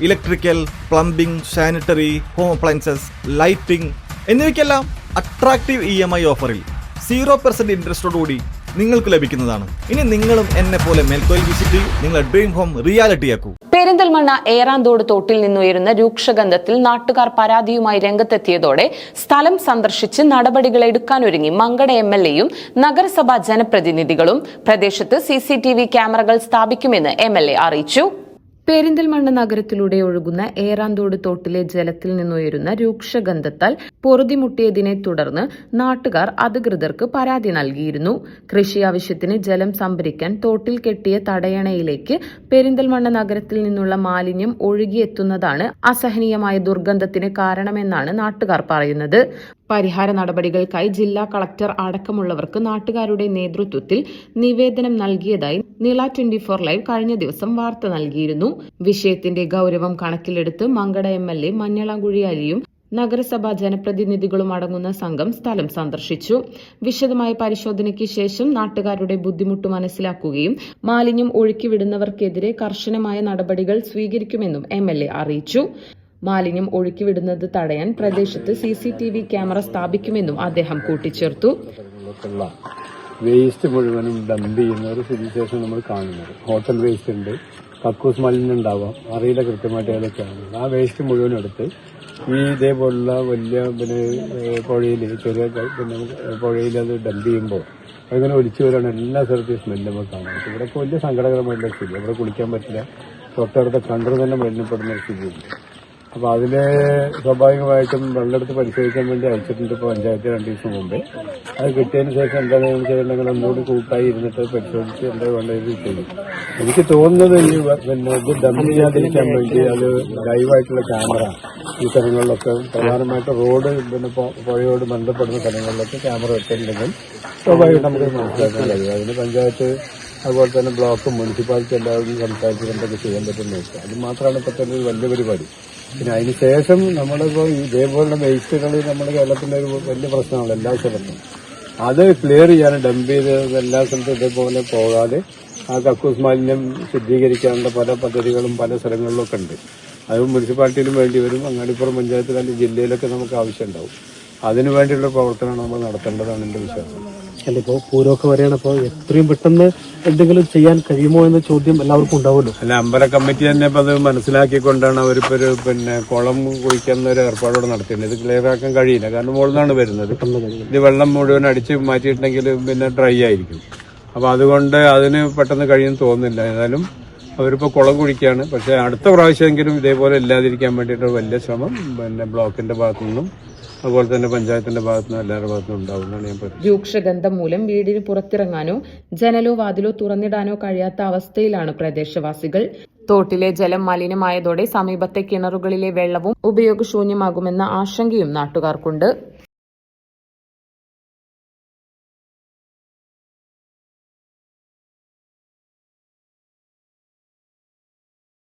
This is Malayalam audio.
Electrical, plumbing, sanitary, home appliances, lighting എന്നിവയ്ക്കെല്ലാം അട്രാക്റ്റീവ് EMI ഓഫറിൽ 0% ഇൻട്രസ്റ്റോടുകൂടി നിങ്ങൾക്ക് ലഭിക്കുന്നതാണ്. ഇനി നിങ്ങളും എന്നെ പോലെ മേൽക്കോയിൽ വിസിറ്റ് ചെയ്യൂ, നിങ്ങളുടെ ഡ്രീം ഹോം റിയാലിറ്റിയാക്കൂ. പെരിന്തൽമണ്ണ ഏറാന്തോട് തോട്ടിൽ നിന്നുയരുന്ന രൂക്ഷഗന്ധത്തിൽ നാട്ടുകാർ പരാതിയുമായി രംഗത്തെത്തിയതോടെ സ്ഥലം സന്ദർശിച്ച് നടപടികൾ എടുക്കാനൊരുങ്ങി മങ്കട MLAയും നഗരസഭാ ജനപ്രതിനിധികളും. പ്രദേശത്ത് CCTV ക്യാമറകൾ സ്ഥാപിക്കുമെന്ന് MLA അറിയിച്ചു. പെരിന്തൽമണ്ണ നഗരത്തിലൂടെ ഒഴുകുന്ന ഏറാന്തോട് തോട്ടിലെ ജലത്തിൽ നിന്നുയരുന്ന രൂക്ഷഗന്ധത്താൽ പൊറുതിമുട്ടിയതിനെ തുടർന്ന് നാട്ടുകാർ അധികൃതർക്ക് പരാതി നൽകിയിരുന്നു. കൃഷി ആവശ്യത്തിന് ജലം സംഭരിക്കാൻ തോട്ടിൽ കെട്ടിയ തടയണയിലേക്ക് പെരിന്തൽമണ്ണ നഗരത്തിൽ നിന്നുള്ള മാലിന്യം ഒഴുകിയെത്തുന്നതാണ് അസഹനീയമായ ദുർഗന്ധത്തിന് കാരണമെന്നാണ് നാട്ടുകാർ പറയുന്നത്. പരിഹാര നടപടികൾക്കായി ജില്ലാ കളക്ടർ അടക്കമുള്ളവർക്ക് നാട്ടുകാരുടെ നേതൃത്വത്തിൽ നിവേദനം നൽകിയതായി നില 24 ലൈവ് കഴിഞ്ഞ ദിവസം വാർത്ത നൽകിയിരുന്നു. വിഷയത്തിന്റെ ഗൌരവം കണക്കിലെടുത്ത് മങ്കട MLA മഞ്ഞളാംകുഴി അലിയും നഗരസഭാ ജനപ്രതിനിധികളും അടങ്ങുന്ന സംഘം സ്ഥലം സന്ദർശിച്ചു. വിശദമായ പരിശോധനയ്ക്ക് ശേഷം നാട്ടുകാരുടെ ബുദ്ധിമുട്ട് മനസ്സിലാക്കുകയും മാലിന്യം ഒഴുക്കിവിടുന്നവർക്കെതിരെ കർശനമായ നടപടികൾ സ്വീകരിക്കുമെന്നും MLA അറിയിച്ചു. മാലിന്യം ഒഴുക്കിവിടുന്നത് തടയാൻ പ്രദേശത്ത് CCTV ക്യാമറ സ്ഥാപിക്കുമെന്നും അദ്ദേഹം കൂട്ടിച്ചേർത്തു. വേസ്റ്റ് മുഴുവനും ഡംപ് ചെയ്യുന്ന ഒരു സിറ്റുവേഷൻ നമ്മൾ കാണുന്നത്. ഹോട്ടൽ വേസ്റ്റ് ഉണ്ട്, കക്കൂസ് മാലിന്യം ഉണ്ടാവാം, അറിയില്ല കൃത്യമായിട്ട് ഏതൊക്കെയാണ്. ആ വേസ്റ്റ് മുഴുവനും എടുത്ത് ഈ ഇതേപോലുള്ള വലിയ പുഴയിൽ ചെറിയ പുഴയിൽ അത് ഡംപ് ചെയ്യുമ്പോൾ അങ്ങനെ ഒലിച്ചു വരാണ് എല്ലാ സ്ഥലത്തും സ്മെല്ല് നമുക്ക് കാണാം. ഇവിടെ വലിയ സങ്കടകരമായിട്ടുള്ള സ്ഥിതി. ഇവിടെ കുളിക്കാൻ പറ്റില്ല, തൊട്ടടുത്ത കണ്ടു തന്നെ മലിനപ്പെടുന്ന സ്ഥിതിയുണ്ട്. അപ്പോൾ അതില് സ്വാഭാവികമായിട്ടും വെള്ളമെടുത്ത് പരിശോധിക്കാൻ വേണ്ടി അയച്ചിട്ടുണ്ട്. ഇപ്പോൾ പഞ്ചായത്ത് 2 ദിവസം മുമ്പേ അത് കിട്ടിയതിന് ശേഷം എന്താണ് ചെയ്യേണ്ടത്, ഒന്നുകൂടി കൂട്ടായി ഇരുന്നിട്ട് പരിശോധിച്ച് എന്താ വേണ്ടത് ചെയ്യും. എനിക്ക് തോന്നുന്നത് ഇത് ഡംപ് ചെയ്യാതിരിക്കാൻ വേണ്ടി അത് ലൈവായിട്ടുള്ള ക്യാമറ ഈ സ്ഥലങ്ങളിലൊക്കെ പ്രധാനമായിട്ട് റോഡ് പുഴയോട് ബന്ധപ്പെടുന്ന സ്ഥലങ്ങളിലൊക്കെ ക്യാമറ വെച്ചിട്ടുണ്ടെങ്കിൽ സ്വാഭാവികമായിട്ട് നമുക്ക് മനസ്സിലാക്കാൻ കഴിയും. അതിന് പഞ്ചായത്ത് അതുപോലെ തന്നെ ബ്ലോക്കും മുനിസിപ്പാലിറ്റി എല്ലാവരും സംസാരിച്ച് എന്തൊക്കെ ചെയ്യാൻ പറ്റുമെന്ന് വെച്ചാൽ അത് മാത്രമാണ് ഇപ്പോഴത്തെ ഒരു വലിയ പരിപാടി. പിന്നെ അതിന് ശേഷം നമ്മളിപ്പോൾ ഇതേപോലുള്ള വേസ്റ്റുകൾ നമ്മുടെ കേരളത്തിൻ്റെ ഒരു വലിയ പ്രശ്നമാണ് എല്ലാ സ്ഥലത്തും. അത് ക്ലിയർ ചെയ്യാൻ ഡംപ് ചെയ്ത് എല്ലാ സ്ഥലത്തും ഇതേപോലെ പോകാതെ ആ കക്കൂസ് മാലിന്യം ശുദ്ധീകരിക്കാനുള്ള പല പദ്ധതികളും പല സ്ഥലങ്ങളിലൊക്കെ ഉണ്ട്. അത് മുനിസിപ്പാലിറ്റിയിലും വേണ്ടി വരും, അങ്ങാടിപ്പുറം പഞ്ചായത്തിലും ജില്ലയിലൊക്കെ നമുക്ക് ആവശ്യമുണ്ടാവും. അതിനു വേണ്ടിയുള്ള പ്രവർത്തനമാണ് നമ്മൾ നടത്തേണ്ടതാണ് എൻ്റെ വിശ്വാസം. അല്ല, ഇപ്പോൾ പൂരമൊക്കെ വരെയാണ്, അപ്പോൾ എത്രയും പെട്ടെന്ന് എന്തെങ്കിലും ചെയ്യാൻ കഴിയുമോ എന്ന ചോദ്യം എല്ലാവർക്കും ഉണ്ടാവുമല്ലോ. അല്ല, അമ്പല കമ്മിറ്റി തന്നെ ഇപ്പം അത് മനസ്സിലാക്കിക്കൊണ്ടാണ് അവരിപ്പോൾ ഒരു കുളം കുഴിക്കുന്ന ഒരു ഏർപ്പാടോടെ നടത്തിയിട്ടുണ്ട്. ഇത് ക്ലിയർ ആക്കാൻ കഴിയില്ല, കാരണം മുകളിൽ നിന്നാണ് വരുന്നത്. ഇത് വെള്ളം മുഴുവൻ അടിച്ച് മാറ്റിയിട്ടുണ്ടെങ്കിൽ പിന്നെ ഡ്രൈ ആയിരിക്കും. അപ്പോൾ അതുകൊണ്ട് അതിന് പെട്ടെന്ന് കഴിയുമെന്ന് തോന്നുന്നില്ല. ഏതായാലും അവരിപ്പോൾ കുളം കുഴിക്കുകയാണ്. പക്ഷേ അടുത്ത പ്രാവശ്യമെങ്കിലും ഇതേപോലെ ഇല്ലാതിരിക്കാൻ വേണ്ടിയിട്ട് വലിയ ശ്രമം ബ്ലോക്കിന്റെ ഭാഗത്തു നിന്നും അതുപോലെ തന്നെ പഞ്ചായത്തിന്റെ ഭാഗത്തുനിന്ന് എല്ലാവരുടെ ഭാഗത്തുനിന്നും ഉണ്ടാവുന്നതാണ് ഞാൻ പറയുന്നത്. രൂക്ഷഗന്ധം മൂലം വീടിന് പുറത്തിറങ്ങാനോ ജനലോ വാതിലോ തുറന്നിടാനോ കഴിയാത്ത അവസ്ഥയിലാണ് പ്രദേശവാസികൾ. തോട്ടിലെ ജലം മലിനമായതോടെ സമീപത്തെ കിണറുകളിലെ വെള്ളവും ഉപയോഗശൂന്യമാകുമെന്ന ആശങ്കയും നാട്ടുകാർക്കുണ്ട്.